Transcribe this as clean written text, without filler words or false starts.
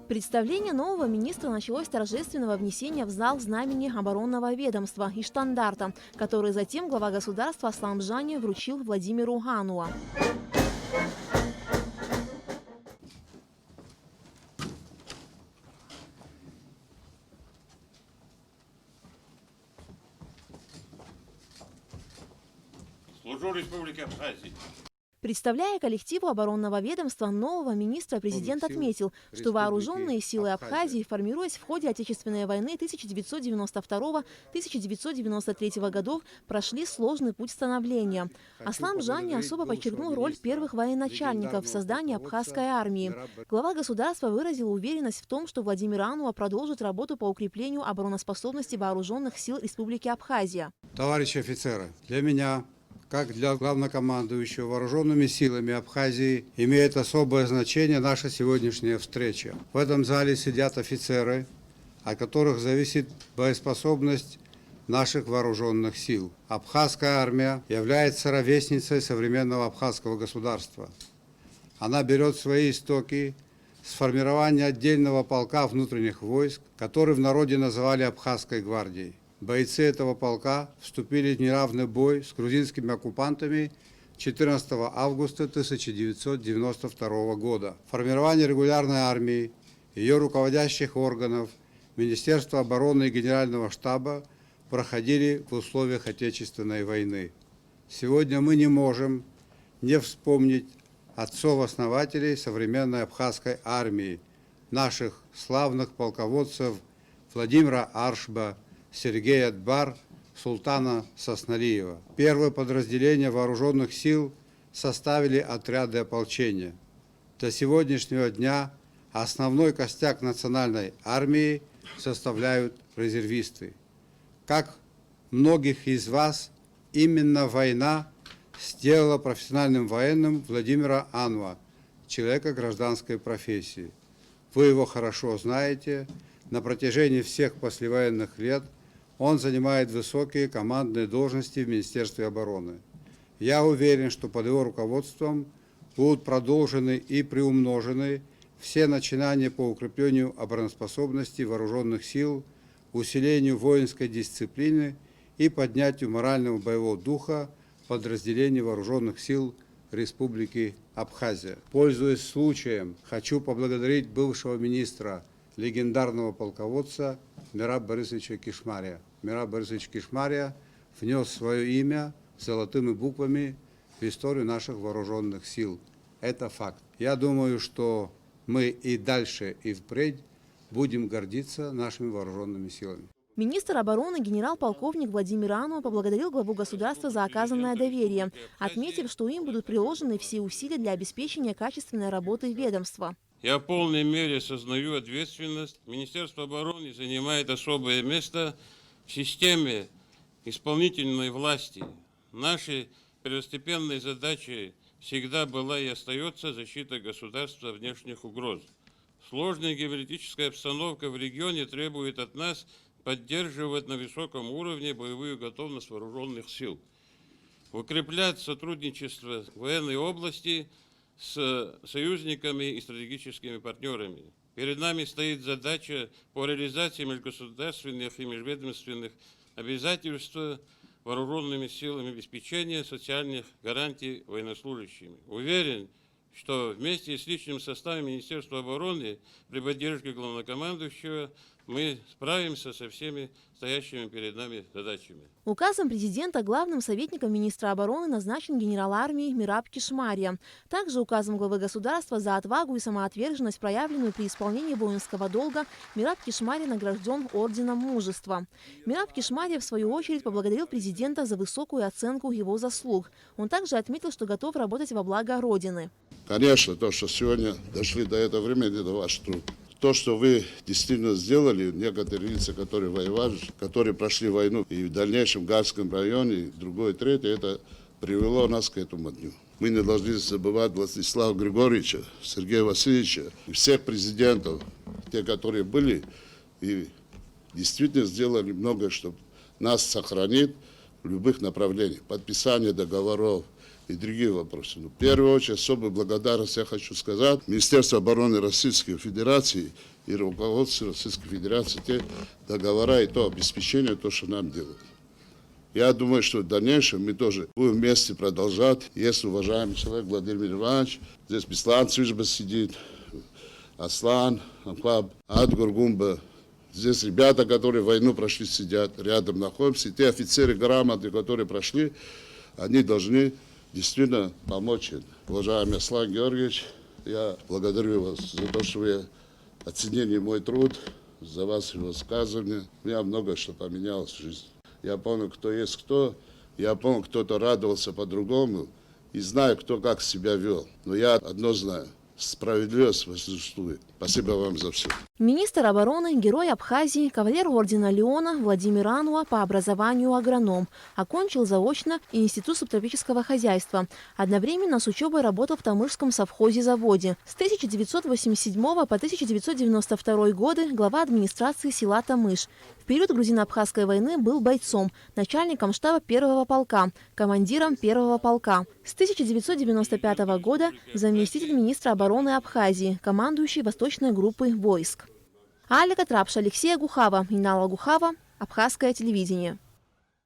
Представление нового министра началось с торжественного внесения в зал знамени оборонного ведомства и штандарта, который затем глава государства Аслан Бжани вручил Владимиру Ануа. Служу Республике Абхазии. Представляя коллективу оборонного ведомства нового министра, президент отметил, что вооруженные силы Абхазии, формируясь в ходе Отечественной войны 1992-1993 годов, прошли сложный путь становления. Аслан Бжани особо подчеркнул роль первых военачальников в создании абхазской армии. Глава государства выразил уверенность в том, что Владимир Ануа продолжит работу по укреплению обороноспособности вооруженных сил Республики Абхазия. Товарищи офицеры, для меня, как для главнокомандующего вооруженными силами Абхазии, имеет особое значение наша сегодняшняя встреча. В этом зале сидят офицеры, от которых зависит боеспособность наших вооруженных сил. Абхазская армия является ровесницей современного абхазского государства. Она берет свои истоки с формирования отдельного полка внутренних войск, который в народе называли Абхазской гвардией. Бойцы этого полка вступили в неравный бой с грузинскими оккупантами 14 августа 1992 года. Формирование регулярной армии, ее руководящих органов, Министерства обороны и Генерального штаба проходили в условиях Отечественной войны. Сегодня мы не можем не вспомнить отцов-основателей современной абхазской армии, наших славных полководцев Владимира Аршба, Сергея Дбар, Султана Сосналиева. Первое подразделение вооруженных сил составили отряды ополчения. До сегодняшнего дня основной костяк национальной армии составляют резервисты. Как многих из вас, именно война сделала профессиональным военным Владимира Ануа, человека гражданской профессии. Вы его хорошо знаете. На протяжении всех послевоенных лет он занимает высокие командные должности в Министерстве обороны. Я уверен, что под его руководством будут продолжены и приумножены все начинания по укреплению обороноспособности вооруженных сил, усилению воинской дисциплины и поднятию морального боевого духа подразделений вооруженных сил Республики Абхазия. Пользуясь случаем, хочу поблагодарить бывшего министра, легендарного полководца Мераба Борисовича Кишмария. Мераб Борисович Кишмария внес свое имя золотыми буквами в историю наших вооруженных сил. Это факт. Я думаю, что мы и дальше, и впредь будем гордиться нашими вооруженными силами. Министр обороны генерал-полковник Владимир Ануа поблагодарил главу государства за оказанное доверие, отметив, что им будут приложены все усилия для обеспечения качественной работы ведомства. Я в полной мере сознаю ответственность. Министерство обороны занимает особое место в системе исполнительной власти. Нашей первостепенной задачей всегда была и остается защита государства от внешних угроз. Сложная геополитическая обстановка в регионе требует от нас поддерживать на высоком уровне боевую готовность вооруженных сил, укреплять сотрудничество в военной области с союзниками и стратегическими партнерами. Перед нами стоит задача по реализации межгосударственных и межведомственных обязательств вооруженными силами обеспечения социальных гарантий военнослужащими. Уверен, что вместе с личным составом Министерства обороны при поддержке главнокомандующего мы справимся со всеми стоящими перед нами задачами. Указом президента главным советником министра обороны назначен генерал армии Мераб Кишмария. Также указом главы государства за отвагу и самоотверженность, проявленную при исполнении воинского долга, Мераб Кишмария награжден орденом мужества. Мераб Кишмария, в свою очередь, поблагодарил президента за высокую оценку его заслуг. Он также отметил, что готов работать во благо Родины. Конечно, то, что сегодня дошли до этого времени, это ваш труд. То, что вы действительно сделали, некоторые лица, которые воевали, которые прошли войну и в дальнейшем в Гарском районе, другое, третье, это привело нас к этому дню. Мы не должны забывать Владислава Григорьевича, Сергея Васильевича и всех президентов, те, которые были и действительно сделали многое, чтобы нас сохранить в любых направлениях. Подписание договоров, и другие вопросы. Но в первую очередь особую благодарность я хочу сказать Министерству обороны Российской Федерации и руководству Российской Федерации, те договора и то обеспечение, то, что нам делают. Я думаю, что в дальнейшем мы тоже будем вместе продолжать. Есть уважаемый человек Владимир Иванович, здесь Беслан Цвижба сидит, Аслан, Амхаб, Адгургумба. Здесь ребята, которые войну прошли, сидят, рядом находимся. И те офицеры грамоты, которые прошли, они должны действительно помочь. Уважаемый Аслан Георгиевич, я благодарю вас за то, что вы оценили мой труд, за ваши высказывания. У меня много что поменялось в жизни. Я понял, кто есть кто. Я понял, кто-то радовался по-другому. И знаю, кто как себя вел. Но я одно знаю. Справедливость существует. Спасибо вам за все. Министр обороны, герой Абхазии, кавалер ордена Леона Владимир Ануа по образованию агроном. Окончил заочно Институт субтропического хозяйства. Одновременно с учебой работал в Тамышском совхозе-заводе. С 1987 по 1992 годы глава администрации села Тамыш. В период грузино-абхазской войны был бойцом, начальником штаба 1-го полка, командиром 1-го полка. С 1995 года заместитель министра обороны Абхазии, командующий восточной группой войск. Алика Трапша, Алексея Гухава, Инала Гухава, Абхазское телевидение.